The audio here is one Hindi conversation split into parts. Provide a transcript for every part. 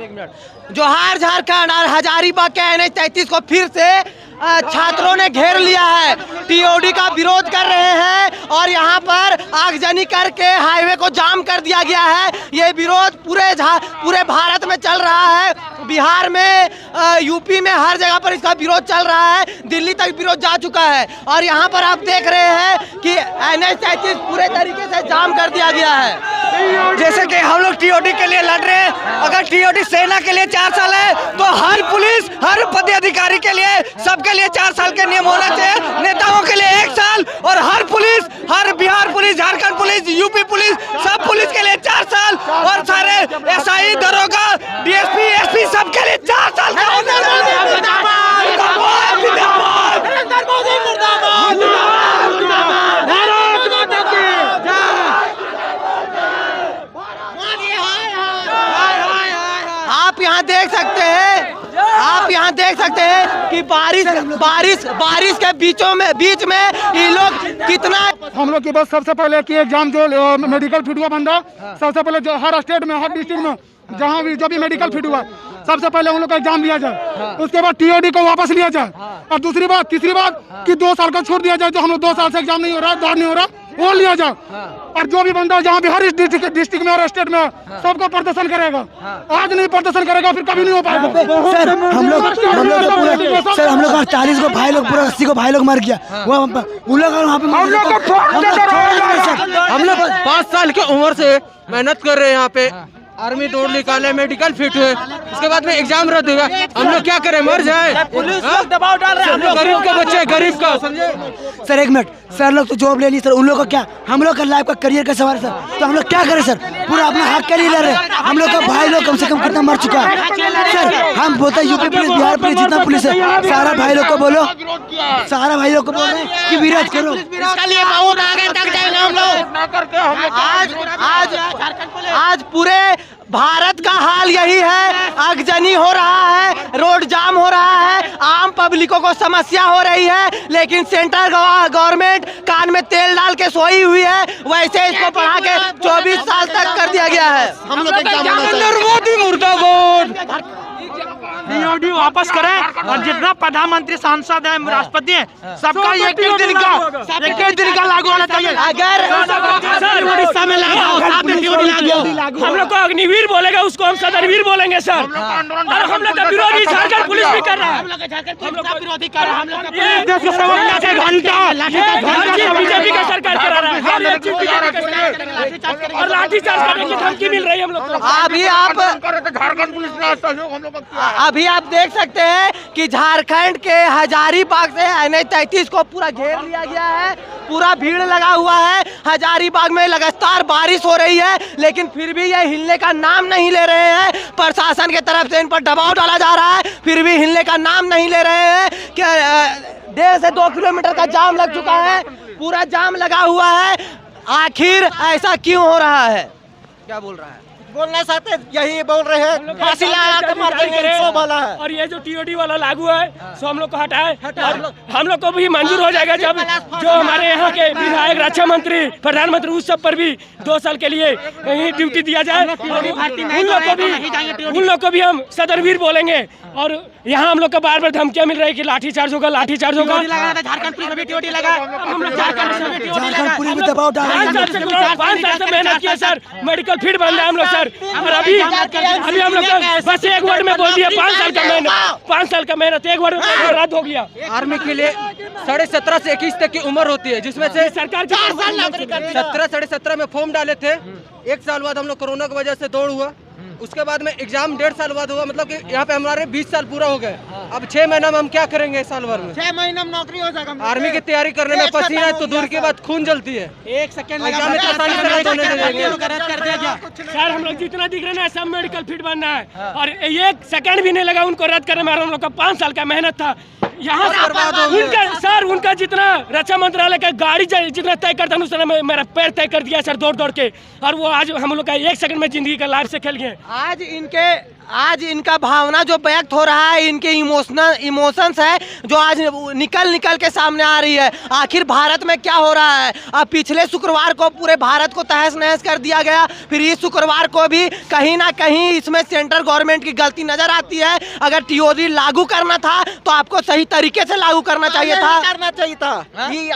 मिनट। जोहार झारखंड और हजारीबाग के NH-33 को फिर से छात्रों ने घेर लिया है। TOD का विरोध कर रहे हैं और यहाँ पर आगजनी करके हाईवे को जाम कर दिया गया है। ये विरोध पूरे भारत में चल रहा है। बिहार में, यूपी में, हर जगह पर इसका विरोध चल रहा है। दिल्ली तक विरोध जा चुका है और यहाँ पर आप देख रहे हैं कि NH-33 पूरे तरीके से जाम कर दिया गया है। जैसे कि हम लोग TOD के लिए लड़ रहे हैं, अगर TOD सेना के लिए 4 साल है तो हर पुलिस, हर पदाधिकारी के लिए, सबके लिए 4 साल के नियम होना चाहिए। नेताओं के लिए 1 साल और हर पुलिस, हर Bihar police, Jharkhand police, UP police, सब पुलिस के लिए 4 साल और सारे SI, दरोगा, DSP, SP सबके लिए 4 साल का आप यहाँ देख सकते हैं कि बारिश के बीच में ये लोग कितना। हम लोग की बस सबसे पहले कि एग्जाम जो मेडिकल फिट हुआ बंदा, सबसे पहले जो हर स्टेट में, हर डिस्ट्रिक्ट में जहाँ भी जो भी मेडिकल फिट हुआ, सबसे पहले उन लोग का एग्जाम लिया जाए। उसके बाद TOD को वापस लिया जाए। और तीसरी बात कि 2 साल का छोड़ दिया जाए। जो हम लोग 2 साल से एग्जाम नहीं हो रहा, दौड़ नहीं हो रहा, वो लिया जाए। और जो भी बंदा जहाँ भी हर डिस्ट्रिक्ट में और स्टेट में सबको प्रदर्शन करेगा। आज नहीं प्रदर्शन करेगा फिर कभी नहीं हो पाएगा। सर हम लोग 40 को भाई लोग, पूरा 80 को भाई लोग मर गया। वो उन लोग हम लोग 5 साल की उम्र से मेहनत कर रहे हैं यहाँ पे। आर्मी दौड़ निकाले, मेडिकल फिट हुए, उसके बाद में एग्जाम रद्द हुआ। हम लोग क्या करें, मर जाए? पुलिस लोग दबाव डाल रहे हैं। हम लोग गरीब का बच्चे, गरीब का, समझे? सर 1 मिनट, सर लोग तो जॉब ले ली सर, उन लोग का क्या? हम लोग का लाइफ का करियर का सवाल सर, तो हम लोग क्या करें सर? पूरा अपना हक के लिए लड़ रहे हैं। हम लोग का भाई लोग कम से कम कितना मर चुका है सर। हम बोलते हैं यूपी पुलिस, बिहार पुलिस, जितना पुलिस है, सारा भाई लोग को बोलो, सारा भाई लोग को बोल रहे हैं कि विरोध करो। इसके लिए बहुत आगे तक जाएंगे हम लोग। आज पूरे भारत का हाल यही है। आगजनी हो रहा है, रोड जाम हो रहा है, आम पब्लिकों को समस्या हो रही है, लेकिन सेंट्रल गवर्नमेंट कान में तेल डाल के सोई हुई है। वैसे इसको बढ़ा के 24 साल तक कर दिया गया है। हम लोग TOD वापस करें और जितना प्रधानमंत्री, सांसद है, राष्ट्रपति है, सबका एक दिन का लागू होना चाहिए। अगर उड़ीसा में लागू, हम लोग को अग्निवीर बोलेगा, उसको हम सदरवीर बोलेंगे सर। और हम लोग का विरोधी झारखंड पुलिस भी कर रहा है। हम लोग का विरोधी कर रहा है। देश को संभालने के घंटा बीजेपी का सरकार करा रहा है और लाठीचार्ज करने की धमकी मिल रही है हम लोग को। झारखंड पुलिस ने सहयोग हम लोग का। अभी आप देख सकते हैं कि झारखंड के हजारीबाग से NH-33 को पूरा घेर लिया गया है। पूरा भीड़ लगा हुआ है। हजारीबाग में लगातार बारिश हो रही है, लेकिन फिर भी ये हिलने का नाम नहीं ले रहे हैं। प्रशासन की तरफ से इन पर दबाव डाला जा रहा है, फिर भी हिलने का नाम नहीं ले रहे हैं। कि 1.5 से 2 किलोमीटर का जाम लग चुका है, पूरा जाम लगा हुआ है। आखिर ऐसा क्यों हो रहा है? क्या बोल रहा है? बोलना चाहते यही बोल रहे हैं, फांसी लगा के मार देंगे, सो भला है। और ये जो TOD वाला लागू है, सो हम लोग को हटाए और हम लोग को भी मंजूर हो जाएगा जब जो हमारे यहाँ के विधायक, रक्षा मंत्री, प्रधानमंत्री, उस सब पर भी 2 साल के लिए यही ड्यूटी दिया जाए। उन लोग को भी हम सदरवीर बोलेंगे। और यहाँ हम लोग को बार बार धमकियाँ मिल रही है कि लाठीचार्ज होगा, लाठीचार्ज होगा। झारखंड पुलिस में भी TOD लगा, हम लोग झारखंड पुलिस में दबाव डाल रहे हैं। 5 साल से मेहनत किया सर, मेडिकल फिट बन रहा है हम लोग सर। और अभी हम लोग बस एक वर्ड में बोल दिया 5 साल का मेहनत 1 वर्ड में रद्द हो गया। आर्मी के लिए 17.5 से 21 तक की उम्र होती है, जिसमें से सरकार 17 साढ़े 17 में फॉर्म डाले थे। 1 साल बाद हम लोग कोरोना की वजह से दौड़ हुआ, उसके बाद में एग्जाम 1.5 साल बाद हुआ। मतलब कि यहाँ पे हमारे 20 साल पूरा हो गए। अब 6 महीना में हम क्या करेंगे? साल भर में 6 महीने में नौकरी हो जाएगा। आर्मी की तैयारी करने में पसीना है तो दूर की बात, खून जलती है। 1 सेकंड सर हम लोग जितना दिख रहे हैं सब मेडिकल फिट बनना है और 1 सेकंड भी नहीं लगा उनको रद्द करने में। हम लोग का 5 साल का मेहनत था, यहाँ से उनका सर उनका जितना रक्षा मंत्रालय का गाड़ी जितना तय करता है उस समय मेरा पैर तय कर दिया सर दौड़ दौड़ के, और वो आज हम लोग का 1 सेकंड में जिंदगी का लाइफ से खेल गए। आज इनका भावना जो व्यक्त हो रहा है, इनके इमोशंस है जो आज निकल के सामने आ रही है। आखिर भारत में क्या हो रहा है? अब पिछले शुक्रवार को पूरे भारत को तहस नहस कर दिया गया, फिर इस शुक्रवार को भी कहीं ना कहीं इसमें सेंट्रल गवर्नमेंट की गलती नजर आती है। अगर टीओडी लागू करना था तो आपको सही तरीके से लागू करना चाहिए था,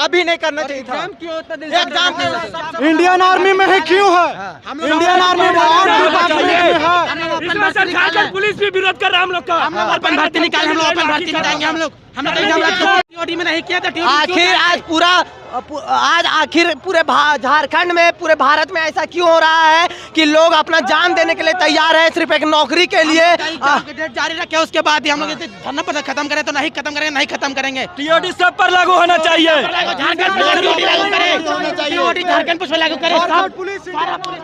अभी नहीं करना चाहिए था। इंडियन आर्मी में है क्यों है? इंडियन आर्मी झारखंड पुलिस भी विरोध कर रहा है हम लोग का। अपन भर्ती निकाल, हम लोग अपन भर्ती निकालेंगे। हम लोग टीओडी में नहीं किया था। आखिर पूरे झारखंड में, पूरे भारत में ऐसा क्यों हो रहा है कि लोग अपना जान देने के लिए तैयार है सिर्फ एक नौकरी के लिए? डेट जारी रखे, उसके बाद ही हम लोग धरना प्रदर्शन खत्म करें तो नहीं खत्म करेंगे, नहीं खत्म करेंगे। टीओडी सब पर लागू होना चाहिए।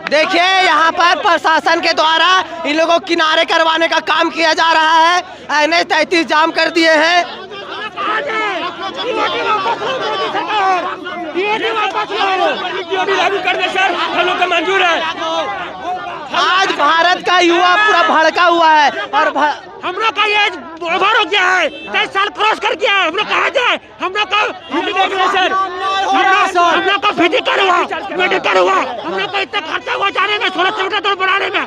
देखिए यहाँ पर प्रशासन के द्वारा इन लोगों को किनारे करवाने का काम किया जा रहा है। NH 33 जाम कर दिए हैं। टीओडी लागू कर दे सर, हम लोग का मंजूर है। आज भारत का युवा पूरा भड़का हुआ है और हम लोग का ये ओवर हो गया है, 23 साल क्रॉस कर गया है। हम लोग कहाँ जाए? हम लोग का सर, हम लोग का फिजिकल हुआ, मेडिकल हुआ, हम लोग का इतना खर्चा हुआ जाने में, 16 किलोमीटर दूर बढ़ाने में।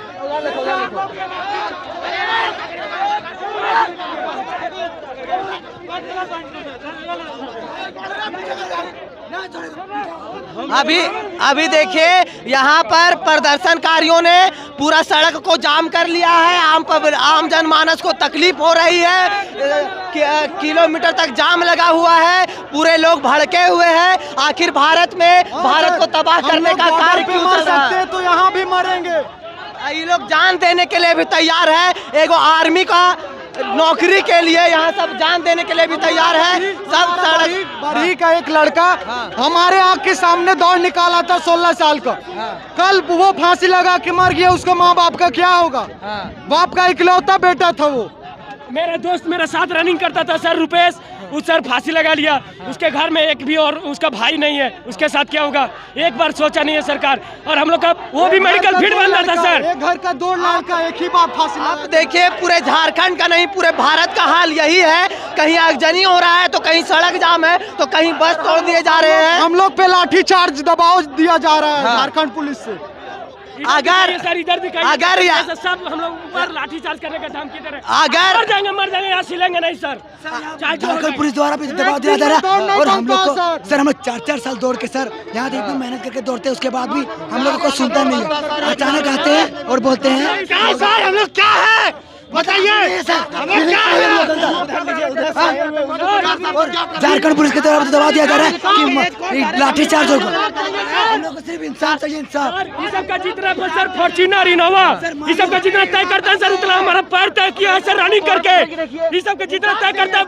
अभी देखिए यहाँ पर प्रदर्शनकारियों ने पूरा सड़क को जाम कर लिया है। आम जनमानस को तकलीफ हो रही है, किलोमीटर तक जाम लगा हुआ है, पूरे लोग भड़के हुए हैं। आखिर भारत को तबाह करने का कार्य क्यों चल रहा है? तो यहाँ भी मरेंगे। ये लोग जान देने के लिए भी तैयार है। एगो आर्मी का नौकरी के लिए यहाँ सब जान देने के लिए भी तैयार है। सब सड़क बरही का एक लड़का हमारे आँख के सामने दौड़ निकाला था 16 साल का, कल वो फांसी लगा के मर गया। उसका माँ बाप का क्या होगा? बाप का इकलौता बेटा था वो। मेरा दोस्त मेरे साथ रनिंग करता था सर, रुपेश, उस सर फांसी लगा लिया। उसके घर में एक भी और उसका भाई नहीं है, उसके साथ क्या होगा? एक बार सोचा नहीं है सरकार। और हम लोग का वो भी मेडिकल फील्ड बनना था सर। एक घर का 2 लड़का एक ही बार फांसी लगा। आप देखिए पूरे झारखंड का नहीं पूरे भारत का हाल यही है। कहीं आगजनी हो रहा है तो कहीं सड़क जाम है तो कहीं बस तोड़ दिए जा रहे हैं। हम लोग पे लाठी चार्ज दबाव दिया जा रहा है झारखंड पुलिस से। अगर सब हम लोग ऊपर लाठी चार्ज करने का धमकी दे रहे हैं। मर जाएंगे यहाँ सिलेंगे नहीं सर। झारखंड पुलिस द्वारा भी दबाव दिया जा रहा है। और हम लोग को सर, हम 4-4 साल दौड़ के सर यहाँ देखो मेहनत करके दौड़ते हैं, उसके बाद भी हम लोगों को सुनता नहीं है। अचानक आते हैं और बोलते हैं हम लोग क्या है बताइए। झारखंड पुलिस के द्वारा दबाव दिया जा रहा है कि लाठी चार्ज होगा। हम लोग को सिर्फ इंसाफ चाहिए, इंसाफ। ये सब का जितना सर फॉर्च्यूनर इनोवा ये सब का जितना तय करता है सर, उतना हमारा पैर तय किया है सर रनिंग करके। ये सब का जितना तय करता है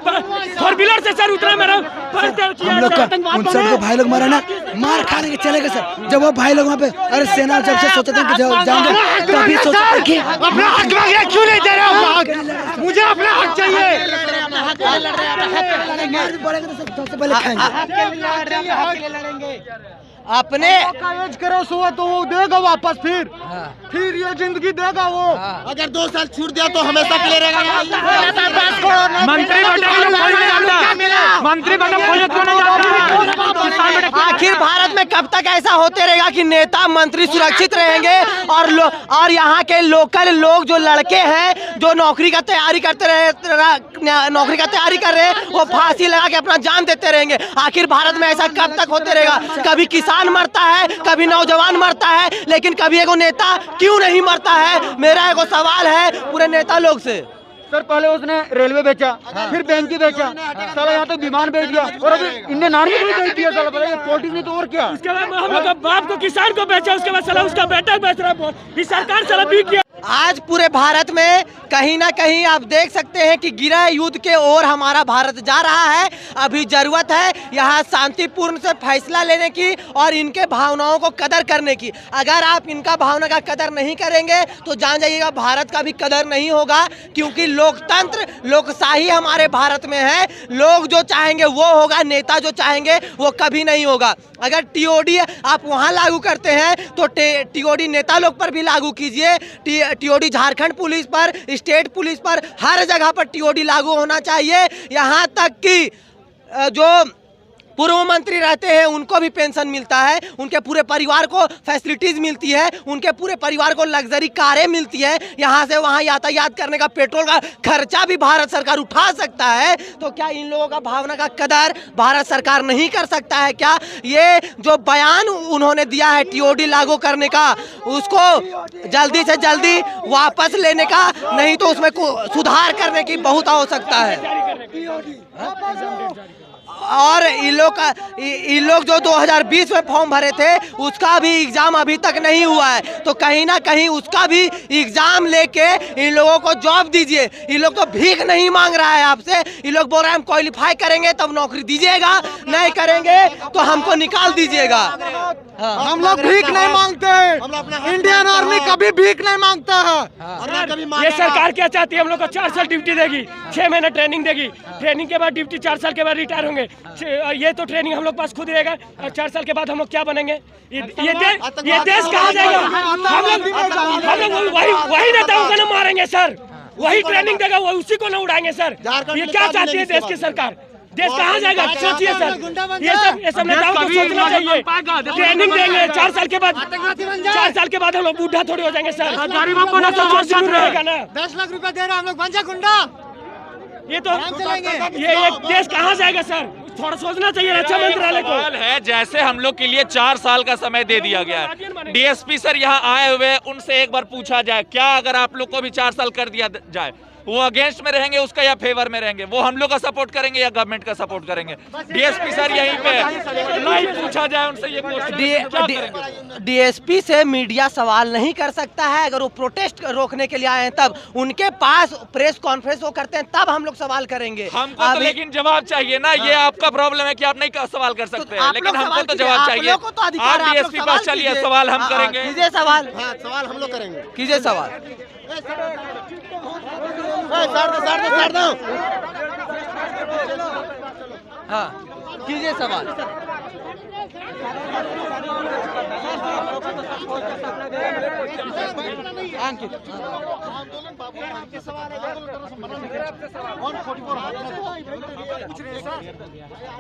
4 व्हीलर से सर, उतना मेरा पैर तय किया है। हम लोग का उन सबको भाई लोग मारा ना, मार खाने के चलेगा सर। जब वो भाई लोग वहाँ पे अरे सेना जब से सोचते थे कि जाएंगे तभी सोचते कि अपना हक मांगे, क्यों नहीं दे रहे हो? मुझे अपना हक चाहिए। सबसे पहले खाएंगे। अपने एज करो सुबह तो वो देगा वापस, फिर ये जिंदगी देगा वो। अगर 2 साल छूट दिया तो हमेशा के लिए रहेगा। आखिर भारत में कब तक ऐसा होते रहेगा कि नेता मंत्री सुरक्षित रहेंगे और यहाँ के लोकल लोग जो लड़के हैं जो नौकरी का तैयारी कर रहे हैं वो फांसी लगा के अपना जान देते रहेंगे? आखिर भारत में ऐसा कब तक होते रहेगा? कभी किसान मरता है, कभी नौजवान मरता है, लेकिन कभी एगो नेता क्यों नहीं मरता है? मेरा एगो सवाल है पूरे नेता लोग से। सर पहले उसने रेलवे बेचा, फिर बैंक ही बेचा, साला यहाँ तो विमान बेच दिया और अभी इंडियन आर्मी को भी बेच दिया साला। पॉलिटिक्स नहीं तो और क्या? उसके बाद हम लोग बाप को किसान को बेचा, उसके बाद साला उसका बेटा बेच रहा है। सरकार साला भी किया। आज पूरे भारत में कहीं ना कहीं आप देख सकते हैं कि गृह युद्ध के ओर हमारा भारत जा रहा है। अभी जरूरत है यहाँ शांतिपूर्ण से फैसला लेने की और इनके भावनाओं को कदर करने की। अगर आप इनका भावना का कदर नहीं करेंगे तो जान जाइएगा भारत का भी कदर नहीं होगा, क्योंकि लोकतंत्र लोकशाही हमारे भारत में है। लोग जो चाहेंगे वो होगा, नेता जो चाहेंगे वो कभी नहीं होगा। अगर टीओडी आप वहाँ लागू करते हैं तो टीओडी नेता लोग पर भी लागू कीजिए। टीओडी झारखंड पुलिस पर, स्टेट पुलिस पर, हर जगह पर टीओडी लागू होना चाहिए। यहाँ तक कि जो पूर्व मंत्री रहते हैं उनको भी पेंशन मिलता है, उनके पूरे परिवार को फैसिलिटीज मिलती है, उनके पूरे परिवार को लग्जरी कारें मिलती है। यहाँ से वहाँ यातायात करने का पेट्रोल का खर्चा भी भारत सरकार उठा सकता है। तो क्या इन लोगों का भावना का कदर भारत सरकार नहीं कर सकता है क्या? ये जो बयान उन्होंने दिया है टीओडी लागू करने का, उसको जल्दी से जल्दी वापस लेने का, नहीं तो उसमें सुधार करने की बहुत आवश्यकता है। और इन लोग जो 2020 में फॉर्म भरे थे उसका भी एग्जाम अभी तक नहीं हुआ है, तो कहीं ना कहीं उसका भी एग्जाम लेके इन लोगों को जॉब दीजिए। इन लोग तो भीख नहीं मांग रहा है आपसे, इन लोग बोल रहे हैं हम क्वालिफाई करेंगे तब नौकरी दीजिएगा, नहीं करेंगे तो हमको निकाल दीजिएगा। हम लोग भीख नहीं मांगते, इंडियन आर्मी कभी भीक नहीं मांगता है। ये सरकार क्या चाहती है? हम लोग को 4 साल ड्यूटी देगी, 6 महीना ट्रेनिंग देगी, ट्रेनिंग के बाद ड्यूटी 4 साल के बाद रिटायर होंगे। ये तो ट्रेनिंग हम लोग पास खुद रहेगा और 4 साल के बाद हम लोग क्या बनेंगे? ये देश कहाँ जाएगा? हम लोग वही नेताओं को ना मारेंगे सर, वही ट्रेनिंग देगा वो उसी को ना उड़ाएंगे सर। ये क्या चाहती है देश की सरकार? देश कहाँ जाएगा? सोचिए सर, ये सब नेताओं को सोचना चाहिए। ट्रेनिंग देंगे 4 साल के बाद, 4 साल के बाद हम लोग बूढ़ा थोड़ी हो जाएंगे सर। गरीबों को ना तो रहेगा ना। 10 लाख रुपए दे रहे हम लोग, बन जा गुंडा। ये तो ये देश कहाँ जाएगा सर? थोड़ा सोचना चाहिए रक्षा मंत्रालय को। है जैसे हम लोग के लिए 4 साल का समय दे दिया गया है। डीएसपी सर यहाँ आए हुए, उनसे एक बार पूछा जाए क्या अगर आप लोग को भी 4 साल कर दिया जाए, वो अगेंस्ट में रहेंगे उसका या फेवर में रहेंगे? वो हम लोग का सपोर्ट करेंगे या गवर्नमेंट का सपोर्ट करेंगे? डीएसपी सर यहीं पे लाइव पूछा जाए उनसे ये क्वेश्चन। डीएसपी से मीडिया सवाल नहीं कर सकता है। अगर वो प्रोटेस्ट रोकने के लिए आए हैं तब उनके पास प्रेस कॉन्फ्रेंस वो करते हैं, तब हम लोग सवाल करेंगे। हमको तो लेकिन जवाब चाहिए ना। ये आपका प्रॉब्लम है कि आप नहीं सवाल कर सकते हैं, लेकिन हमको तो जवाब चाहिए। आप डीएसपी पास चलिए, सवाल हम करेंगे। कीजिए सवाल, सवाल हम लोग करेंगे। कीजिए सवाल। हाँ कीजिए सवाल।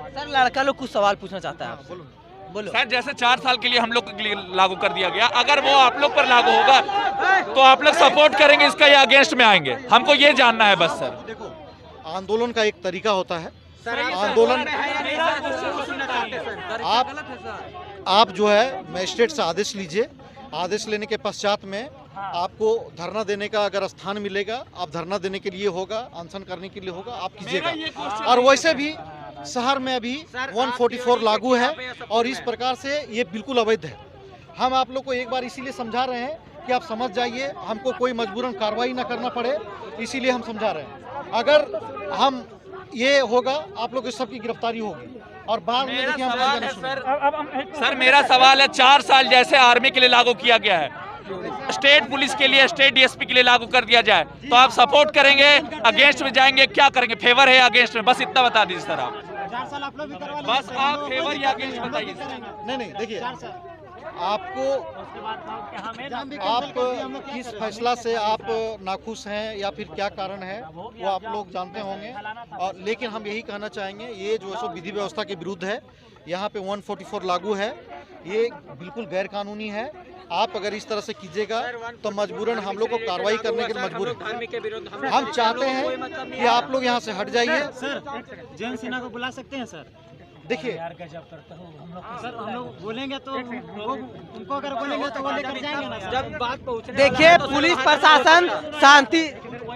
सर लड़का लोग कुछ सवाल पूछना चाहता है, बोलो। सर जैसे 4 साल के लिए हम लोग के लिए लागू कर दिया गया, अगर वो आप लोग पर लागू होगा तो आप लोग सपोर्ट करेंगे इसका या अगेंस्ट में आएंगे? हमको ये जानना है बस सर। देखो, आंदोलन का एक तरीका होता है। आंदोलन आप जो है मजिस्ट्रेट से आदेश लीजिए। आदेश लेने के पश्चात में आपको धरना देने का अगर स्थान मिलेगा, आप धरना देने के लिए होगा, अनशन करने के लिए होगा, आप कीजिएगा। और वैसे भी शहर में अभी 144 लागू है और इस प्रकार से ये बिल्कुल अवैध है। हम आप लोग को एक बार इसीलिए समझा रहे हैं कि आप समझ जाइए, हमको कोई मजबूरन कार्रवाई ना करना पड़े, इसीलिए हम समझा रहे हैं। अगर हम ये होगा आप लोग सबकी गिरफ्तारी होगी और बाद में देखिए हम सर मेरा सवाल है, 4 साल जैसे आर्मी के लिए लागू किया गया है, स्टेट पुलिस के लिए, स्टेट डीएसपी के लिए लागू कर दिया जाए तो आप सपोर्ट करेंगे, अगेंस्ट में जाएंगे, क्या करेंगे? फेवर है या अगेंस्ट में? बस इतना बता दीजिए सर आप। बस आप फेवर या अगेंस्ट बताइए। नहीं देखिए, आपको आप किस फैसला से आप नाखुश हैं या फिर क्या कारण है वो आप लोग जानते होंगे। और लेकिन हम यही कहना चाहेंगे, ये जो है विधि व्यवस्था के विरुद्ध है। यहाँ पे 144 लागू है, ये बिल्कुल गैर कानूनी है। आप अगर इस तरह से कीजिएगा तो मजबूरन हम लोग को कार्रवाई करने के लिए मजबूर है। हम चाहते हैं कि आप लोग यहाँ से हट जाइए। सर जयंत सिन्हा को बुला सकते हैं सर? देखिए सर हम लोग बोलेंगे तो उनको अगर बोलेंगे तो वो लेकर जाएंगे ना। जब बात पहुंचे, देखिए पुलिस प्रशासन शांति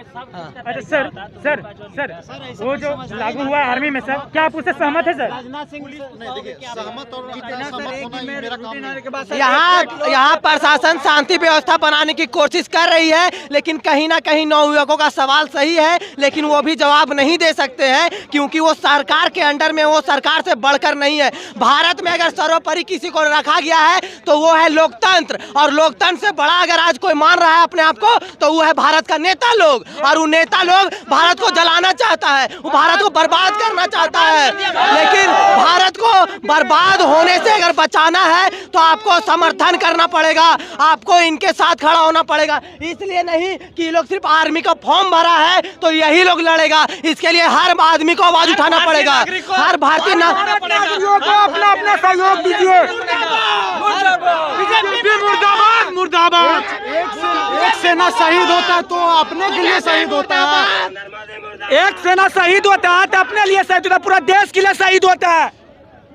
अच्छा सर सर सर वो जो लागू हुआ आर्मी में सर, क्या आप उससे सहमत है सर? नहीं देखिए, सहमत और असहमत होना ही मेरा काम नहीं है। यहाँ प्रशासन शांति व्यवस्था बनाने की कोशिश कर रही है, लेकिन कहीं ना कहीं नवयुवकों का सवाल सही है, लेकिन वो भी जवाब नहीं दे सकते हैं क्योंकि वो सरकार के अंडर में, वो सरकार से बढ़कर नहीं है। भारत में अगर सर्वोपरि किसी को रखा गया है तो वो है लोकतंत्र, और लोकतंत्र से बड़ा अगर आज कोई मान रहा है अपने आप को तो वो है भारत का नेता लोग, और वो नेता लोग भारत को जलाना चाहता है, वो भारत को बर्बाद करना चाहता है। लेकिन भारत को बर्बाद होने से अगर बचाना है तो आपको समर्थन करना पड़ेगा, आपको इनके साथ खड़ा होना पड़ेगा। इसलिए नहीं कि ये लोग सिर्फ आर्मी का फॉर्म भरा है तो यही लोग लड़ेगा, इसके लिए हर आदमी को आवाज उठाना पड़ेगा। हर भारतीय नागरिकों को अपना अपना सहयोग दीजिए। मुर्दाबाद मुर्दाबाद। एक सेना शहीद होता है तो अपने के लिए शहीद होता है। एक सेना शहीद होता है तो अपने लिए शहीद होता है, पूरा देश के लिए शहीद होता है।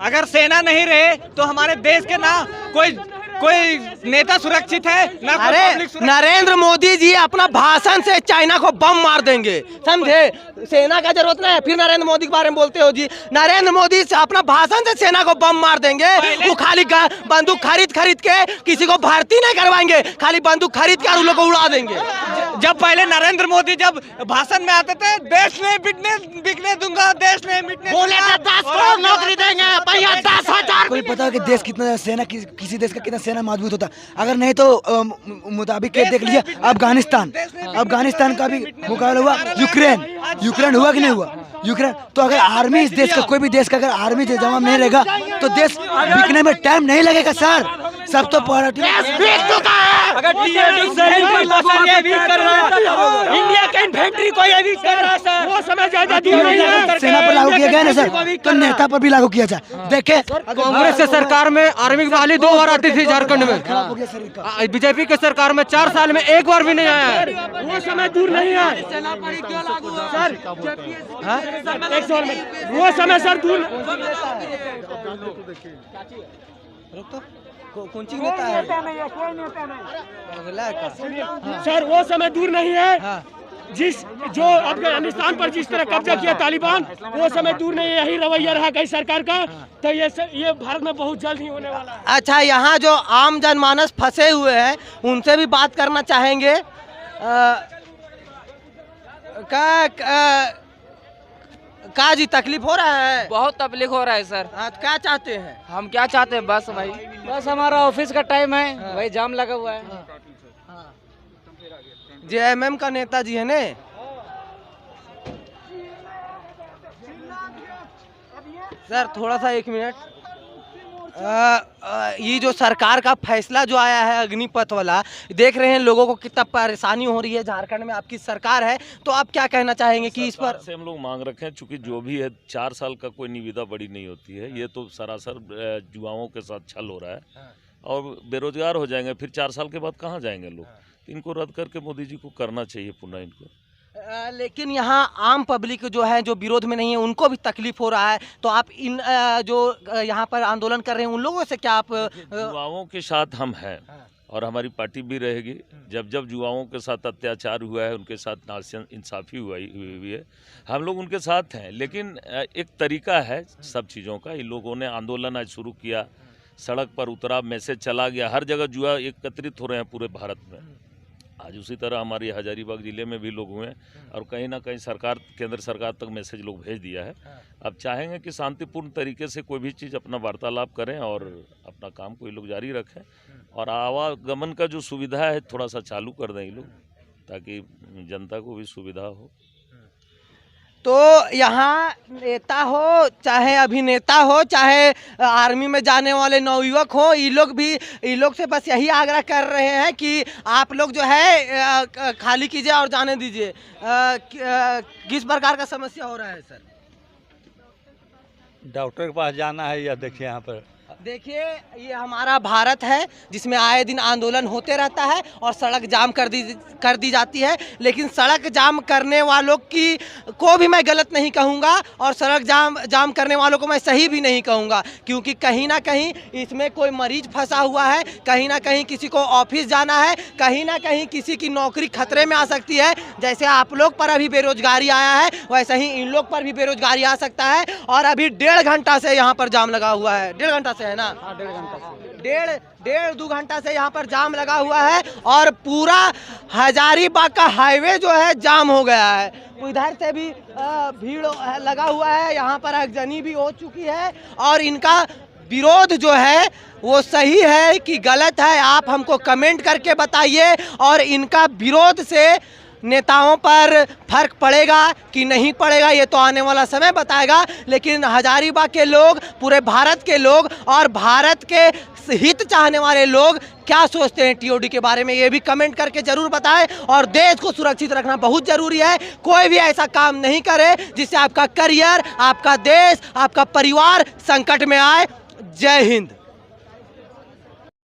अगर सेना नहीं रहे तो हमारे देश के ना कोई नेता सुरक्षित है ना। अरे नरेंद्र मोदी जी अपना भाषण से चाइना को बम मार देंगे, समझे? सेना का जरूरत नहीं है, फिर नरेंद्र मोदी के बारे में बोलते हो जी। नरेंद्र मोदी अपना भाषण से सेना को बम मार देंगे। वो खाली बंदूक खरीद के किसी को भर्ती नहीं करवाएंगे, खाली बंदूक खरीद के उन लोग को उड़ा देंगे। जब पहले नरेंद्र मोदी जब भाषण में आते थे, देश नहीं बिकने दूंगा, देश नहीं मिटने बोले 10 करोड़ नौकरी देंगे, भैया 10,000। कोई पता है कि देश कितना सेना किसी देश का कितना सेना मजबूत होता, अगर नहीं तो मुताबिक देख लीजिए अफगानिस्तान का भी मुकाबला हुआ, यूक्रेन हुआ कि नहीं हुआ? यूक्रेन। तो अगर आर्मी इस देश का, कोई भी देश का अगर आर्मी जवाब नहीं रहेगा तो देश बिकने में टाइम नहीं लगेगा सर। सब तो इंडिया के इन्फेंट्री को ये भी कर रहा है सर। वो समय ज्यादा दूर नहीं है। सेना पर लागू किया गया ना सर, तो नेता पर भी लागू किया जाए। देखे कांग्रेस के सरकार में आर्मी की बहाली 2 बार आती थी झारखंड में, बीजेपी के सरकार में 4 साल में 1 बार भी नहीं आया है। वो समय दूर नहीं है सर, एक सवाल में वो समय सर दूर। कौन सी नेता है? सर वो समय दूर नहीं है जो अफगानिस्तान पर जिस तरह कब्जा किया तालिबान, वो समय दूर नहीं है। यही रवैया रहा कई सरकार का, तो ये भारत में बहुत जल्द ही होने वाला है। अच्छा, यहाँ जो आम जनमानस फंसे हुए हैं उनसे भी बात करना चाहेंगे। का जी तकलीफ हो रहा है? बहुत तकलीफ हो रहा है सर। क्या चाहते हैं? हम क्या चाहते हैं, बस भाई बस हमारा ऑफिस का टाइम है, वही जाम लगा हुआ है। जेएमएम का नेता जी है ने? सर थोड़ा सा 1 मिनट। ये जो सरकार का फैसला जो आया है अग्निपथ वाला, देख रहे हैं लोगों को कितना परेशानी हो रही है। झारखंड में आपकी सरकार है, तो आप क्या कहना चाहेंगे कि इस पर? से हम लोग मांग रखे हैं, चूंकि जो भी है 4 साल का कोई निविदा बड़ी नहीं होती है। ये तो सरासर युवाओं के साथ छल हो रहा है और बेरोजगार हो जाएंगे, फिर 4 साल के बाद कहाँ जाएंगे लोग। इनको रद्द करके मोदी जी को करना चाहिए पुनः इनको। लेकिन यहाँ आम पब्लिक जो है, जो विरोध में नहीं है, उनको भी तकलीफ हो रहा है। तो आप इन जो यहाँ पर आंदोलन कर रहे हैं उन लोगों से क्या आप? युवाओं के साथ हम हैं और हमारी पार्टी भी रहेगी। जब जब युवाओं के साथ अत्याचार हुआ है, उनके साथ नाइंसाफ़ी हुई है, हम लोग उनके साथ हैं। लेकिन एक तरीका है सब चीज़ों का। इन लोगों ने आंदोलन आज शुरू किया, सड़क पर उतरा, मैसेज चला गया, हर जगह युवा एकत्रित हो रहे हैं पूरे भारत में। आज उसी तरह हमारे हजारीबाग जिले में भी लोग हुए हैं और कहीं ना कहीं सरकार, केंद्र सरकार तक मैसेज लोग भेज दिया है। अब चाहेंगे कि शांतिपूर्ण तरीके से कोई भी चीज़ अपना वार्तालाप करें और अपना काम कोई लोग जारी रखें, और आवागमन का जो सुविधा है थोड़ा सा चालू कर दें ये लोग, ताकि जनता को भी सुविधा हो। तो यहाँ नेता हो, चाहे अभिनेता हो, चाहे आर्मी में जाने वाले नवयुवक हो, ये लोग से बस यही आग्रह कर रहे हैं कि आप लोग जो है खाली कीजिए और जाने दीजिए। किस प्रकार का समस्या हो रहा है सर? डॉक्टर के पास जाना है, या देखिए यहाँ पर देखिए, ये हमारा भारत है जिसमें आए दिन आंदोलन होते रहता है और सड़क जाम कर दी जाती है, लेकिन सड़क जाम करने वालों की को भी मैं गलत नहीं कहूँगा और सड़क जाम करने वालों को मैं सही भी नहीं कहूँगा, क्योंकि कहीं ना कहीं इसमें कोई मरीज फंसा हुआ है, कहीं ना कहीं किसी को ऑफिस जाना है, कहीं ना कहीं किसी की नौकरी खतरे में आ सकती है। जैसे आप लोग पर अभी बेरोजगारी आया है, वैसे ही इन लोग पर भी बेरोजगारी आ सकता है। और अभी 1.5 घंटा से यहाँ पर जाम लगा हुआ है, 1.5 घंटा से है ना, 1.5-2 घंटा से यहाँ पर जाम लगा हुआ है और पूरा हजारीबाग का हाईवे जो है जाम हो गया है। इधर से भी भीड़ लगा हुआ है, यहाँ पर आगजनी भी हो चुकी है और इनका विरोध जो है वो सही है कि गलत है, आप हमको कमेंट करके बताइए। और इनका विरोध से नेताओं पर फर्क पड़ेगा कि नहीं पड़ेगा ये तो आने वाला समय बताएगा, लेकिन हजारीबाग के लोग, पूरे भारत के लोग और भारत के हित चाहने वाले लोग क्या सोचते हैं टीओडी के बारे में, ये भी कमेंट करके जरूर बताएं। और देश को सुरक्षित रखना बहुत जरूरी है, कोई भी ऐसा काम नहीं करे जिससे आपका करियर, आपका देश, आपका परिवार संकट में आए। जय हिंद।